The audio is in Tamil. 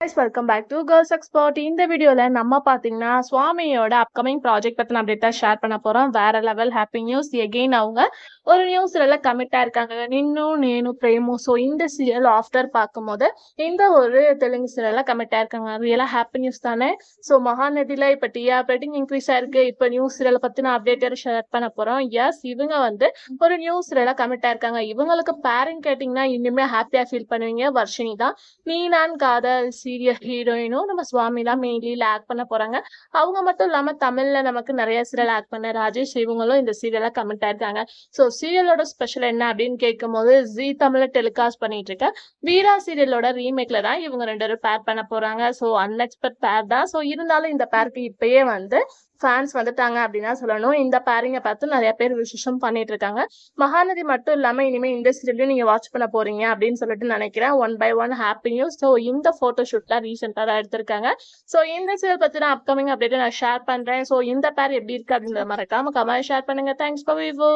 guys, welcome back to Girls Expert. இந்த வீடியோல நம்ம பாத்தீங்கன்னா சுவாமியோட அப்கமிங் ப்ராஜெக்ட் பத்தின அப்டேட் தான் ஷேர் பண்ண போறோம். வேற லெவல் ஹாப்பி நியூஸ். எகெயின் அவங்க ஒரு நியூஸ்ல கமிட் ஆயிருக்காங்க. நின்னு நேனு பிரேமு. ஸோ இந்த சீரியல் ஆஃப்டர் பார்க்கும்போது இந்த ஒரு தெலுங்கு சீரியல்ல கமிட் ஆயிருக்காங்க. ரியலா ஹாப்பி நியூஸ் தானே. ஸோ மகாநதியில இப்ப டிஆர் ரேட்டிங் இன்க்ரீஸ் ஆயிருக்கு. இப்ப நியூஸ் சீரியலை பத்தின அப்டேட் ஷேர் பண்ண போறோம். எஸ், இவங்க ஒரு நியூஸ் சீரியல்ல கமிட் ஆயிருக்காங்க. இவங்களுக்கு பேரண்ட் கேட்டிங்கன்னா இனிமே ஹாப்பியா ஃபீல் பண்ணுவீங்க. வர்ஷினி தான் நீ நான் காதல் சீரியல் ஹீரோயினும் நம்ம சுவாமி தான் மெயின்லீல ஆக்ட் பண்ண போறாங்க. அவங்க மட்டும் இல்லாம தமிழ்ல நமக்கு நிறைய சீரியல் ஆக்ட் பண்ண ராஜேஷ் இவங்களும் இந்த சீரியல்ல கமிட் ஆயிருக்காங்க. ஸோ சீரியலோட ஸ்பெஷல் என்ன அப்படின்னு கேட்கும் போது ஜி தமிழ்ல டெலிகாஸ்ட் பண்ணிட்டு இருக்க வீரா சீரியலோட ரீமேக்ல தான் இவங்க ரெண்டு பேரும் பேர் பண்ண போறாங்க. ஸோ அன்எக்ஸ்பெக்ட் பேர் தான். ஸோ இருந்தாலும் இந்த பேருக்கு இப்பயே ஃபேன்ஸ் வந்துட்டாங்க அப்படின்னா சொல்லணும். இந்த பேரிங்க பார்த்து நிறைய பேர் விசேஷம் பண்ணிட்டு இருக்காங்க. மகாநதி மட்டும் இல்லாம இனிமே இந்த சீரியலையும் நீங்க வாட்ச் பண்ண போறீங்க அப்படின்னு சொல்லிட்டு நினைக்கிறேன். One by one happy news. So இந்த போட்டோ ஷூட்லாம் ரீசெண்டா தான் எடுத்திருக்காங்க. ஸோ இந்த சீரியல் பத்தின அப்கமிங் அப்டேட் நான் ஷேர் பண்றேன். ஸோ இந்த பேர் எப்படி இருக்கு அப்படின்றத மறக்காம கமெண்ட் ஷேர் பண்ணுங்க. Thanks for view.